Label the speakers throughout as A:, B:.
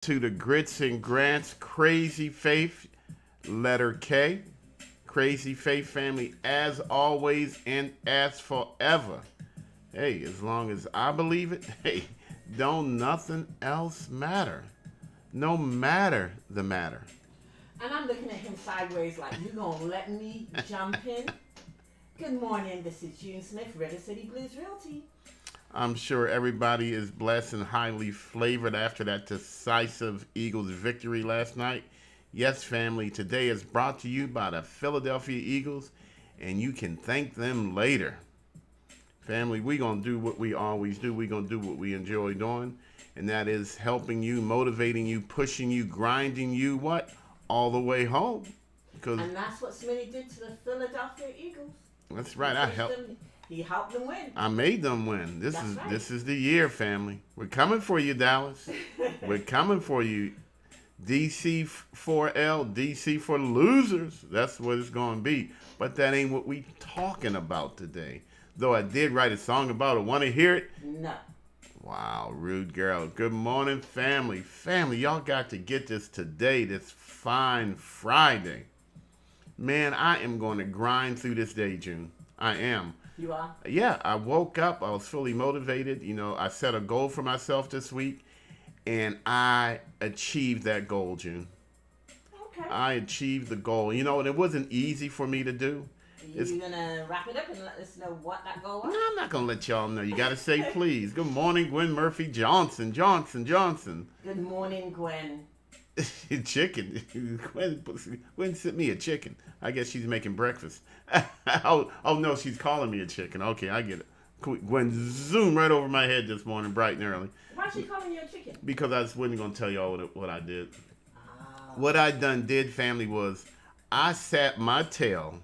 A: to the Grits and Grants Crazy Faith, letter K. Crazy Faith family, as always and as forever. Hey, as long as I believe it, hey, don't nothing else matter. No matter the matter.
B: And I'm looking at him sideways like, you gonna let me jump in? Good morning, this is June Smith, River City Blues Realty.
A: I'm sure everybody is blessed and highly flavored after that decisive Eagles victory last night. Yes, family, today is brought to you by the Philadelphia Eagles, and you can thank them later. Family, we're going to do what we always do. We're going to do what we enjoy doing, and that is helping you, motivating you, pushing you, grinding you, what? All the way home.
B: And that's what Smitty did to the Philadelphia Eagles.
A: That's right. I helped.
B: He helped them win.
A: I made them win. This is the year, family. We're coming for you, Dallas. We're coming for you. DC 4L, DC for losers. That's what it's going to be. But that ain't what we talking about today. Though I did write a song about it. Want to hear it?
B: No.
A: Wow, rude girl. Good morning, family. Family, y'all got to get this today, this fine Friday. Man, I am going to grind through this day, June. I am.
B: You are?
A: Yeah, I woke up. I was fully motivated. You know, I set a goal for myself this week, and I achieved that goal, June.
B: Okay.
A: I achieved the goal. You know, and it wasn't easy for me to do.
B: Are you going to wrap it up and let us know what that goal was?
A: No, I'm not going to let y'all know. You got to say please. Good morning, Gwen Murphy Johnson.
B: Good morning, Gwen.
A: Chicken. Gwen sent me a chicken. I guess she's making breakfast. Oh, no, she's calling me a chicken. Okay, I get it. Gwen zoomed right over my head this morning, bright and early.
B: Why is she calling you a chicken?
A: Because I wasn't going to tell y'all what I did.
B: Oh.
A: What I did, family, was I sat my tail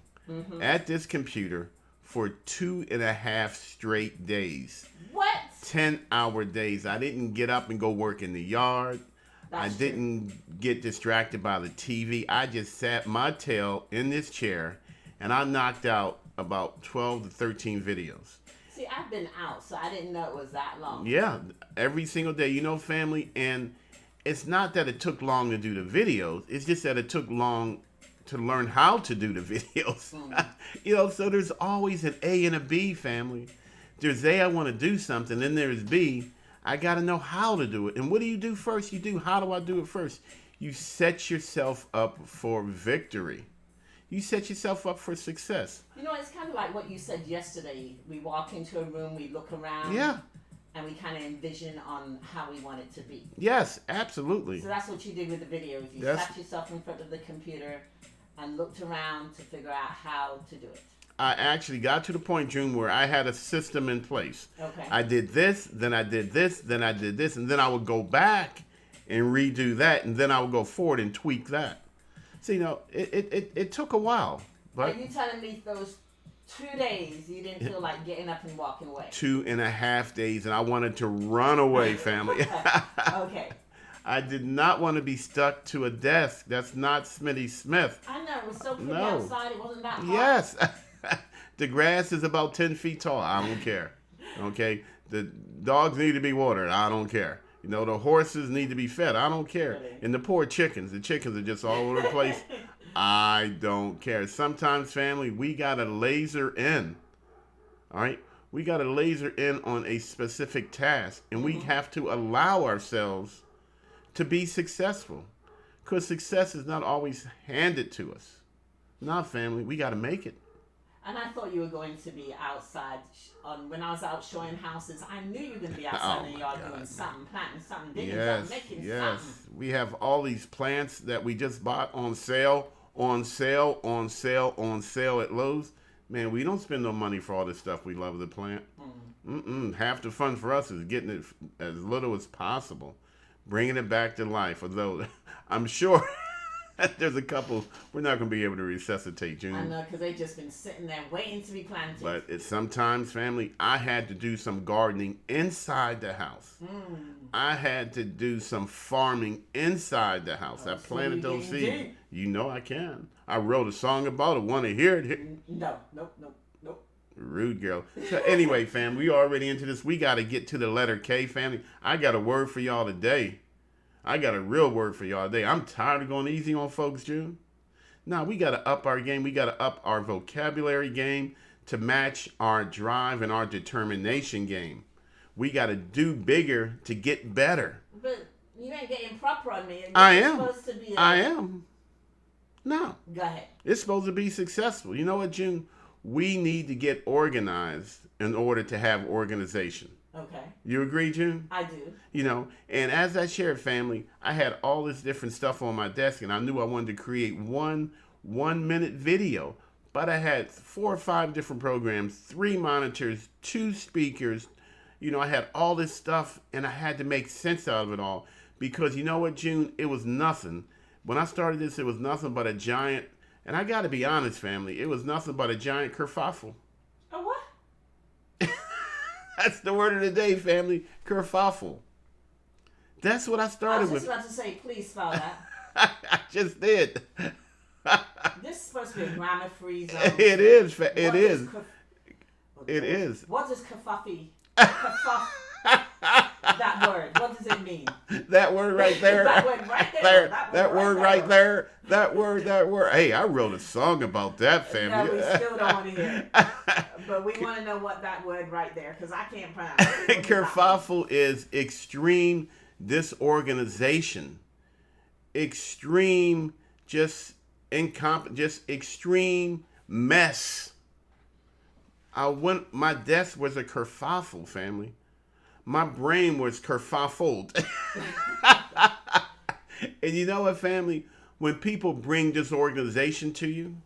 A: at this computer for 2.5 straight days.
B: What?
A: 10-hour days. I didn't get up and go work in the yard.
B: That's
A: I didn't get distracted by the TV. I just sat my tail in this chair, and I knocked out about 12 to 13 videos.
B: See, I've been out, so I didn't know it was that long.
A: Yeah, every single day. You know, family, and it's not that it took long to do the videos. It's just that it took long to learn how to do the videos. You know, so there's always an A and a B, family. There's A, I want to do something, then there's B, I got to know how to do it. And what do you do first? You do, how do I do it first? You set yourself up for victory. You set yourself up for success.
B: You know, it's kind of like what you said yesterday. We walk into a room, we look around.
A: Yeah.
B: And we kind of envision on how we want it to be.
A: Yes, absolutely.
B: So that's what you did with the videos. You sat yourself in front of the computer and looked around to figure out how to do it.
A: I actually got to the point, June, where I had a system in place.
B: Okay.
A: I did this, then I did this, then I did this, and then I would go back and redo that, and then I would go forward and tweak that. So, you know, it took a while. But
B: are you telling me those 2 days you didn't feel like getting up and walking away?
A: 2.5 days, and I wanted to run away, family.
B: Okay.
A: I did not want to be stuck to a desk. That's not Smitty Smith.
B: I know. It was so pretty outside. It wasn't that hot.
A: Yes. The grass is about 10 feet tall. I don't care. Okay? The dogs need to be watered. I don't care. You know, the horses need to be fed. I don't care.
B: Really?
A: And the poor chickens. The chickens are just all over the place. I don't care. Sometimes, family, we got to laser in. All right? We got to laser in on a specific task. And we have to allow ourselves to be successful. Because success is not always handed to us. Nah, family, we got to make it.
B: And I thought you were going to be outside. When I was out showing houses, I knew you were going to be outside in the yard doing something, planting something, digging something, making something.
A: We have all these plants that we just bought on sale at Lowe's. Man, we don't spend no money for all this stuff we love to plant. Half the fun for us is getting it as little as possible, bringing it back to life. Although I'm sure there's a couple we're not going to be able to resuscitate, June.
B: I know, because they've just been sitting there waiting to be planted.
A: But it's sometimes, family, I had to do some gardening inside the house. I had to do some farming inside the house. I planted those seeds. You know I can. I wrote a song about it. Want to hear it?
B: No. Nope.
A: Rude girl. So anyway, fam, we already into this. We got to get to the letter K, family. I got a word for y'all today. I got a real word for y'all today. I'm tired of going easy on folks, June. Now, we got to up our game. We got to up our vocabulary game to match our drive and our determination game. We got to do bigger to get better.
B: But you ain't getting proper on me.
A: I am.
B: Supposed to be
A: I am. No.
B: Go ahead.
A: It's supposed to be successful. You know what, June? We need to get organized in order to have organization.
B: Okay.
A: You agree, June?
B: I do.
A: You know, and as I shared, family, I had all this different stuff on my desk, and I knew I wanted to create one 1-minute video. But I had 4 or 5 different programs, 3 monitors, 2 speakers. You know, I had all this stuff, and I had to make sense out of it all. Because you know what, June? It was nothing. When I started this, it was nothing but a giant, and I got to be honest, family, it was nothing but a giant kerfuffle.
B: A what?
A: That's the word of the day, family. Kerfuffle. That's what I started with.
B: I was just about to say, please spell that.
A: I just did.
B: This is supposed to be a grammar-free zone.
A: It is.
B: What
A: It is. It is.
B: What does kerfuffy? That word. What does it mean?
A: That word right there.
B: That word right there.
A: That word right there. That word. Hey, I wrote a song about that, family.
B: No, we still don't want to hear it. But we want to know what that word right there, because I can't pronounce it.
A: Kerfuffle is extreme disorganization. Extreme, just extreme mess. My desk was a kerfuffle, family. My brain was kerfuffled. And you know what, family? When people bring disorganization to you,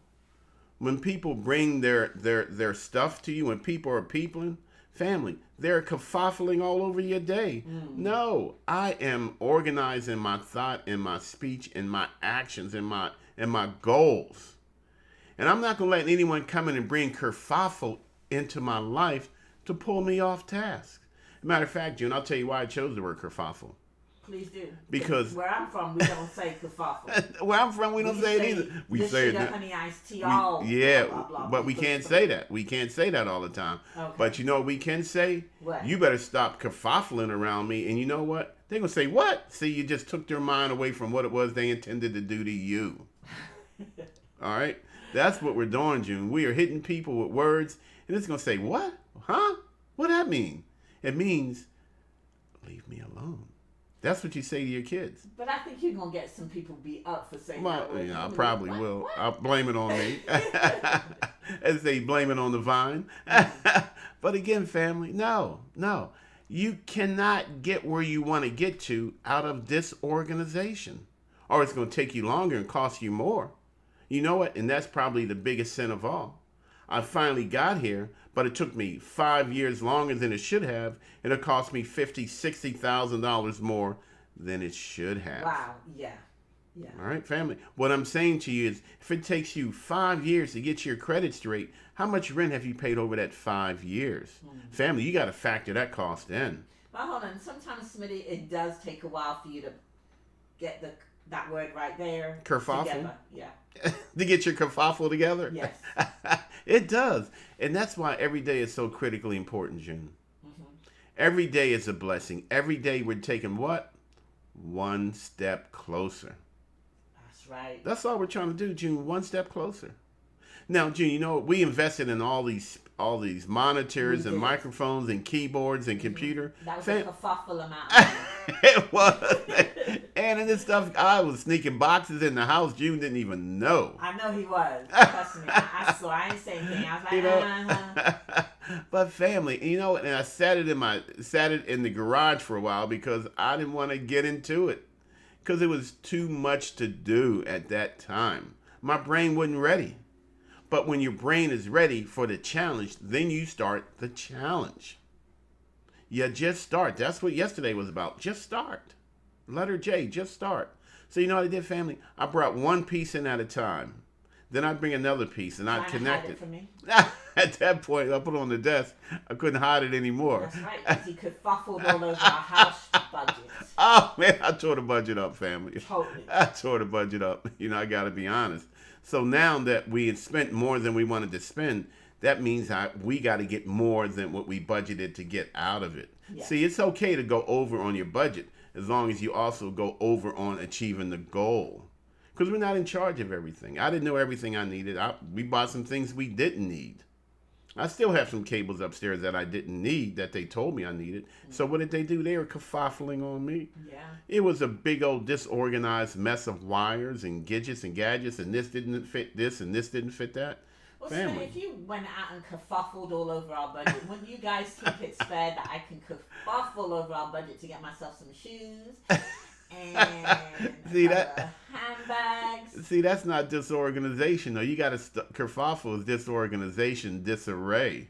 A: when people bring their stuff to you, when people are peopling, family, they're kerfuffling all over your day. No, I am organizing my thought and my speech and my actions and my goals. And I'm not going to let anyone come in and bring kerfuffle into my life to pull me off task. As a matter of fact, June, I'll tell you why I chose the word kerfuffle.
B: Please do.
A: Because
B: where I'm from, we don't say kerfuffle.
A: Where I'm from, we don't say it either. We say it.
B: Honey iced tea, all.
A: Yeah,
B: blah, blah, blah,
A: but we can't say that. We can't say that all the time.
B: Okay.
A: But you know what we can say?
B: What?
A: You better stop kerfuffling around me. And you know what? They're going to say, what? See, you just took their mind away from what it was they intended to do to you. All right? That's what we're doing, June. We are hitting people with words, and it's going to say, what? Huh? What that mean? It means, leave me alone. That's what you say to your kids.
B: But I think you're going to get some people beat up for saying that.
A: Yeah, I probably will. I'll blame it on me. As they blame it on the vine. But again, family, no. You cannot get where you want to get to out of disorganization. Or it's going to take you longer and cost you more. You know what? And that's probably the biggest sin of all. I finally got here, but it took me 5 years longer than it should have, and it cost me $50,000, $60,000 more than it should have.
B: Wow, yeah.
A: All right, family. What I'm saying to you is, if it takes you 5 years to get your credit straight, how much rent have you paid over that 5 years? Family, you got to factor that cost in.
B: But hold on. Sometimes, Smitty, it does take a while for you to get that word right there.
A: Kerfuffle?
B: Together. Yeah.
A: To get your kerfuffle together?
B: Yes.
A: It does. And that's why every day is so critically important, June. Every day is a blessing. Every day we're taking what? One step closer.
B: That's right.
A: That's all we're trying to do, June. One step closer. Now, June, you know, we invested in all these monitors and microphones and keyboards and computer.
B: That was a kerfuffle amount.
A: It was. And in this stuff, I was sneaking boxes in the house. June didn't even know.
B: I know he was. Trust me. I saw. I ain't saying anything. I was like,
A: You know? But family, you know, and I sat it in the garage for a while because I didn't want to get into it because it was too much to do at that time. My brain wasn't ready. But when your brain is ready for the challenge, then you start the challenge. You just start. That's what yesterday was about. Just start. Letter J, just start. So you know what I did, family? I brought one piece in at a time. Then I'd bring another piece and I'd connect it.
B: For me.
A: At that point, I put it on the desk. I couldn't hide it anymore.
B: That's right, because he kerfuffled all over our house budget.
A: Oh, man, I tore the budget up, family.
B: Totally.
A: I tore the budget up. You know, I got to be honest. So now that we had spent more than we wanted to spend, that means we got to get more than what we budgeted to get out of it.
B: Yes.
A: See, it's okay to go over on your budget, as long as you also go over on achieving the goal. Because we're not in charge of everything. I didn't know everything I needed. We bought some things we didn't need. I still have some cables upstairs that I didn't need that they told me I needed. So what did they do? They were kerfuffling on me.
B: Yeah.
A: It was a big old disorganized mess of wires and gadgets, and this didn't fit this and this didn't fit that.
B: Well, so
A: Family.
B: if you went out and kerfuffled all over our budget, wouldn't you guys think it's fair that I can kerfuffle over our budget to get myself some shoes and
A: See that?
B: handbags?
A: See, that's not disorganization, though. You got to kerfuffle is disorganization, disarray.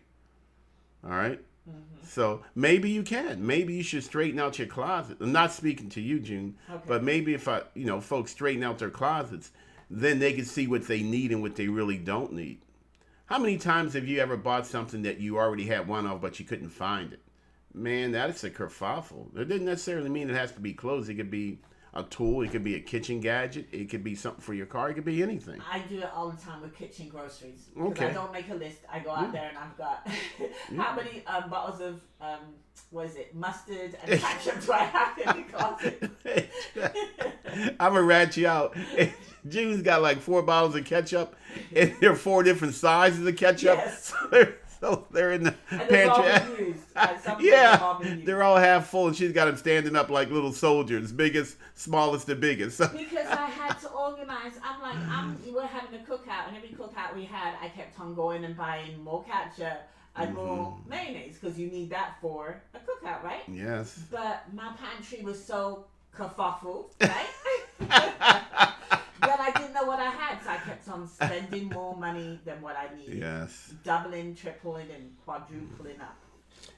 A: All right?
B: Mm-hmm.
A: So maybe you can. Maybe you should straighten out your closet. I'm not speaking to you, June,
B: Okay.
A: but maybe if folks straighten out their closets, then they can see what they need and what they really don't need. How many times have you ever bought something that you already had one of, but you couldn't find it? Man, that's a kerfuffle. It doesn't necessarily mean it has to be clothes. It could be a tool. It could be a kitchen gadget. It could be something for your car. It could be anything.
B: I do it all the time with kitchen groceries. Because
A: Okay.
B: I don't make a list. I go out there and I've got how many bottles of mustard and ketchup do I have in the closet?
A: I'm going to rat you out. June's got like 4 bottles of ketchup, and there are 4 different sizes of ketchup.
B: Yes.
A: So they're in the
B: And they've all
A: pantry.
B: been used. Some of them have all been
A: Yeah,
B: used.
A: they're all half full, and she's got them standing up like little soldiers, biggest, smallest to biggest. So,
B: Because I had to organize. I'm like, we were having a cookout, and every cookout we had, I kept on going and buying more ketchup and more mayonnaise, because you need that for a cookout, right?
A: yes.
B: But my pantry was so kerfuffled, right? That I didn't know what I had, so I kept on spending more money than what I needed.
A: Yes.
B: Doubling, tripling, and quadrupling up.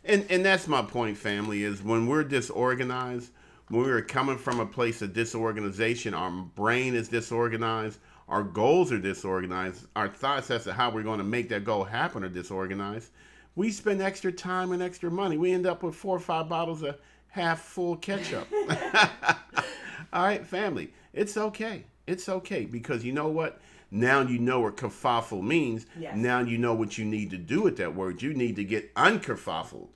A: And that's my point, family, is when we're disorganized, when we're coming from a place of disorganization, our brain is disorganized, our goals are disorganized, our thoughts as to how we're going to make that goal happen are disorganized. We spend extra time and extra money. We end up with 4 or 5 bottles of half full ketchup. All right, family, it's okay. It's okay, because you know what? Now you know what kerfuffle means.
B: Yes.
A: Now you know what you need to do with that word. You need to get unkerfuffled,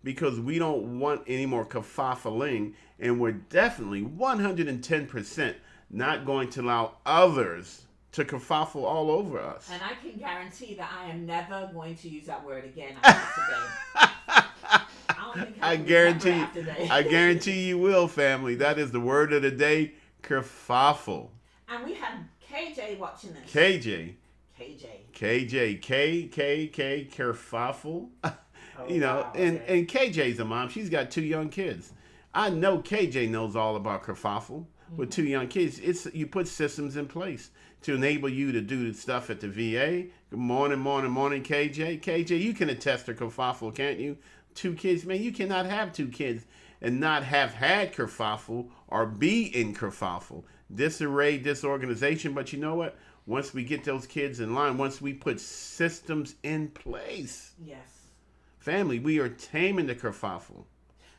A: because we don't want any more kerfuffling, and we're definitely 110% not going to allow others to kerfuffle all over us.
B: And I can guarantee that I am never going to use that word again after today. I don't think
A: I
B: can
A: guarantee,
B: remember after today.
A: I guarantee you will, family. That is the word of the day, kerfuffle.
B: And we had KJ watching this.
A: KJ.
B: KJ.
A: KJ, kerfuffle.
B: Wow,
A: and
B: okay.
A: KJ's a mom. She's got 2 young kids. I know KJ knows all about kerfuffle with 2 young kids. You put systems in place to enable you to do stuff at the VA. Good morning, KJ. KJ, you can attest to kerfuffle, can't you? 2 kids, man. You cannot have 2 kids and not have had kerfuffle or be in kerfuffle. Disarray, disorganization. But you know what? Once we get those kids in line, once we put systems in place,
B: Yes.
A: family, we are taming the kerfuffle.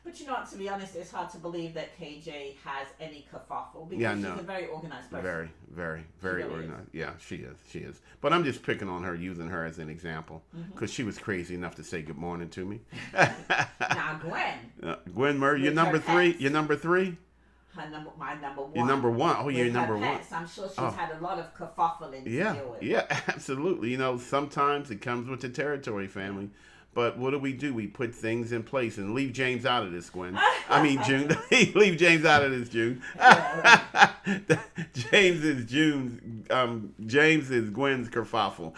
B: But you know what, to be honest, it's hard to believe that KJ has any kerfuffle, because
A: Yeah, I
B: she's
A: know.
B: a very organized person.
A: Very, very, very
B: really
A: organized. Yeah, she is. But I'm just picking on her, using her as an example, because she was crazy enough to say good morning to me.
B: Now, Gwen,
A: Gwen Murray, you're
B: With her
A: number 3.
B: pets.
A: You're number 3.
B: my number one.
A: You're number 1. Oh,
B: With
A: you're
B: her
A: number 1.
B: pets, I'm sure she's
A: Oh.
B: had a lot of kerfuffling to
A: Yeah,
B: deal with.
A: yeah, absolutely. Sometimes it comes with the territory, family. But what do? We put things in place, and leave James out of this, Gwen. I mean, June. Leave James out of this, June. James is June's. James is Gwen's kerfuffle.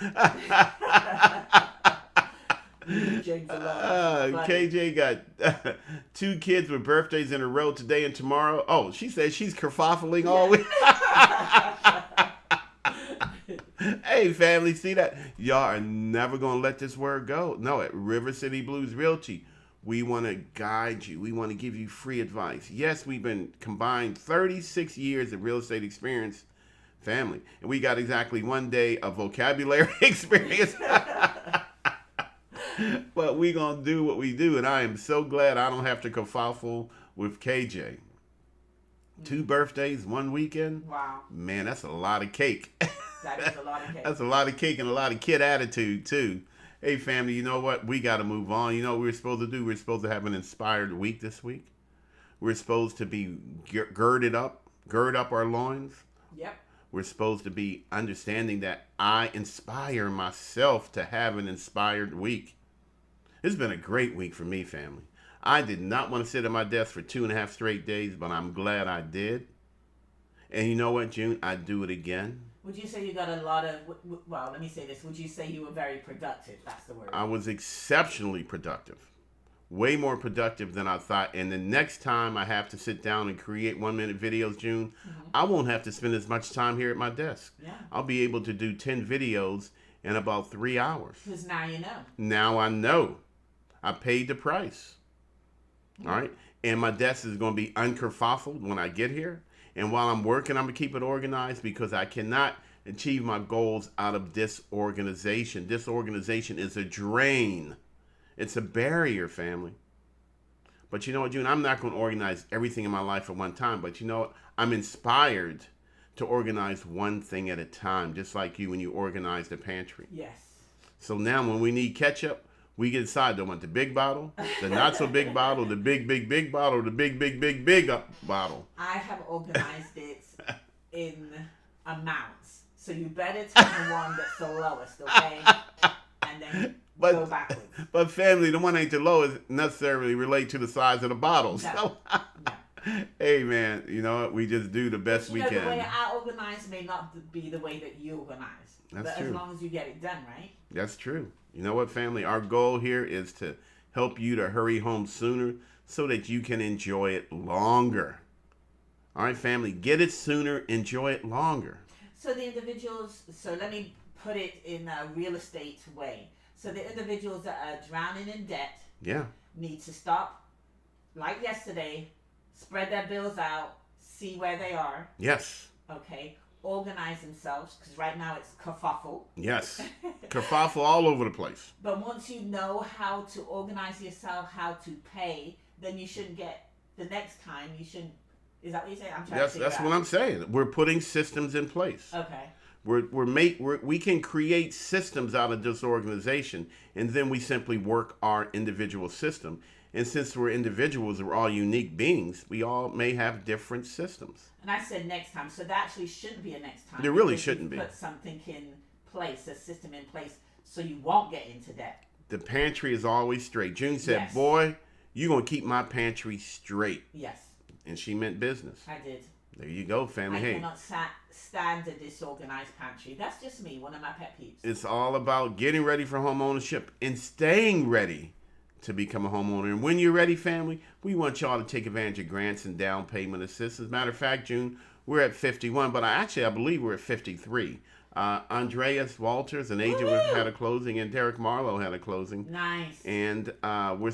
B: James alone.
A: KJ got 2 kids with birthdays in a row today and tomorrow. Oh, she said she's kerfuffling all week. Hey, family, see that? Y'all are never going to let this word go. No, at River City Blues Realty, we want to guide you. We want to give you free advice. Yes, we've been combined 36 years of real estate experience, family. And we got exactly 1 day of vocabulary experience. But we going to do what we do. And I am so glad I don't have to kerfuffle with KJ. 2 birthdays, 1 weekend.
B: Wow,
A: Man, that's a lot of cake.
B: that is a lot of cake.
A: That's a lot of cake and a lot of kid attitude, too. Hey, family, you know what? We got to move on. You know what we're supposed to do? We're supposed to have an inspired week this week. We're supposed to be girded up, gird up our loins.
B: Yep.
A: We're supposed to be understanding that I inspire myself to have an inspired week. It's been a great week for me, family. I did not want to sit at my desk for 2.5 straight days, but I'm glad I did. And you know what, June? I'd do it again.
B: Would you say you got a lot of, well, let me say this. Would you say you were very productive? That's the word.
A: I was exceptionally productive. Way more productive than I thought. And the next time I have to sit down and create 1-minute videos, June, I won't have to spend as much time here at my desk.
B: Yeah.
A: I'll be able to do 10 videos in about 3 hours.
B: Because now you know.
A: Now I know. I paid the price. All right. And my desk is going to be unkerfuffled when I get here. And while I'm working, I'm going to keep it organized because I cannot achieve my goals out of disorganization. Disorganization is a drain. It's a barrier, family. But you know what, June? I'm not going to organize everything in my life at one time. But you know what? I'm inspired to organize one thing at a time, just like you when you organize the pantry.
B: Yes.
A: So now when we need ketchup, we get decide do I want the big bottle, the not so big bottle, the big bottle, the big bottle.
B: I have organized it in amounts. So you better take the one that's the lowest, okay? And then go backwards.
A: But family, the one ain't the lowest necessarily relate to the size of the bottle.
B: No.
A: So,
B: No.
A: hey man, you know what? We just do the best we can.
B: The way I organize may not be the way that you organize.
A: That's
B: but
A: true.
B: As long as you get it done, right?
A: That's true. You know what, family? Our goal here is to help you to hurry home sooner so that you can enjoy it longer. All right, family, get it sooner, enjoy it longer.
B: So the individuals, so let me put it in a real estate way. So the individuals that are drowning in debt need to stop, like yesterday, spread their bills out, see where they are.
A: Yes.
B: Okay. Organize themselves, because right now it's kerfuffle.
A: Yes. Kerfuffle all over the place.
B: But once you know how to organize yourself, how to pay, then you shouldn't get, the next time you shouldn't, is that what you're saying? I'm trying to figure
A: That's
B: out.
A: what I'm saying. We're putting systems in place.
B: Okay.
A: We can create systems out of disorganization, and then we simply work our individual system. And since we're individuals, we're all unique beings, we all may have different systems.
B: And I said next time, so that actually shouldn't be a next time.
A: There really
B: because
A: shouldn't be.
B: Put something in place, a system in place, so you won't get into debt.
A: The pantry is always straight. June said,
B: Yes.
A: boy, you're going to keep my pantry straight.
B: Yes,
A: And she meant business.
B: I did.
A: There you go, family.
B: I
A: Hey,
B: cannot stand a disorganized pantry. That's just me, one of my pet peeves.
A: it's all about getting ready for home ownership and staying ready to become a homeowner. And when you're ready, family, we want y'all to take advantage of grants and down payment assistance. Matter of fact, June, we're at 51, but I believe we're at 53. Andreas Walters, an agent, had a closing, and Derek Marlowe had a closing.
B: Nice.
A: And we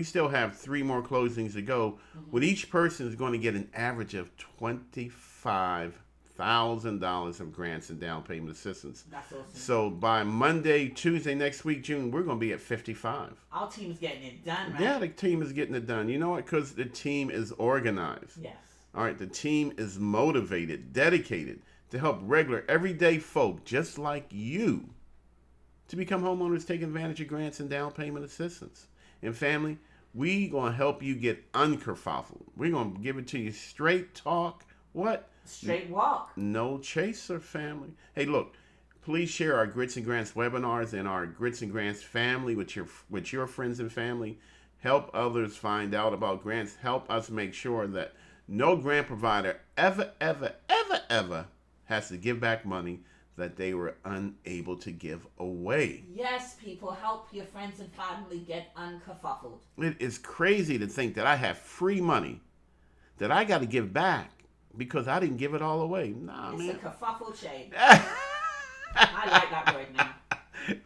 A: still have 3 more closings to go. With each person is going to get an average of $25,000 of grants and down payment assistance.
B: That's awesome.
A: So by Monday, Tuesday next week, June, we're going to be at 55.
B: Our team's getting it done, right?
A: Yeah, the team is getting it done. You know what? Because the team is organized.
B: Yes.
A: All right, the team is motivated, dedicated to help regular, everyday folk just like you to become homeowners, take advantage of grants and down payment assistance. And family, we going to help you get unkerfuffled. We're going to give it to you straight talk. What?
B: Straight walk.
A: No chaser, family. Hey, look, please share our Grits and Grants webinars and our Grits and Grants family with your friends and family. Help others find out about grants. Help us make sure that no grant provider ever has to give back money that they were unable to give away.
B: Yes, people, help your friends and family get unkerfuffled.
A: It is crazy to think that I have free money that I got to give back because I didn't give it all away. Nah,
B: It's
A: man.
B: a kerfuffle shade. I like that word now.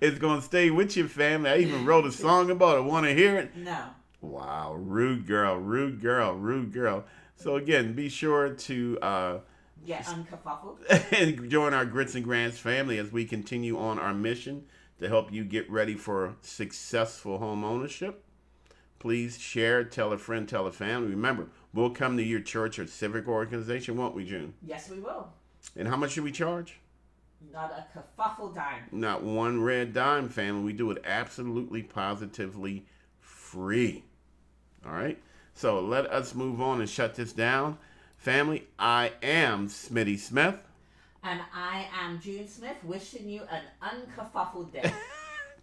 A: It's going to stay with you, family. I even wrote a song about it. Want to hear it?
B: No.
A: Wow, rude girl, rude girl, rude girl. So again, be sure to
B: Get unkerfuffled.
A: and join our Grits and Grants family as we continue on our mission to help you get ready for successful home ownership. Please share, tell a friend, tell a family. Remember, we'll come to your church or civic organization, won't we, June?
B: Yes, we will.
A: And how much should we charge?
B: Not a kerfuffle dime.
A: Not one red dime, family. We do it absolutely, positively free. All right? So let us move on and shut this down. Family, I am Smitty Smith.
B: And I am June Smith, wishing you an unkerfuffled day.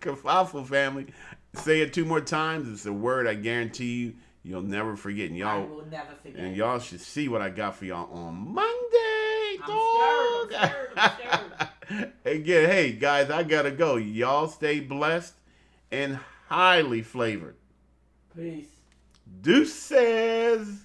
A: Kerfuffle, family. Say it 2 more times. It's a word I guarantee you'll never forget. And y'all,
B: I will never forget.
A: And y'all should see what I got for y'all on Monday.
B: I'm scared.
A: Again, hey, guys, I got to go. Y'all stay blessed and highly flavored.
B: Peace.
A: Deuces.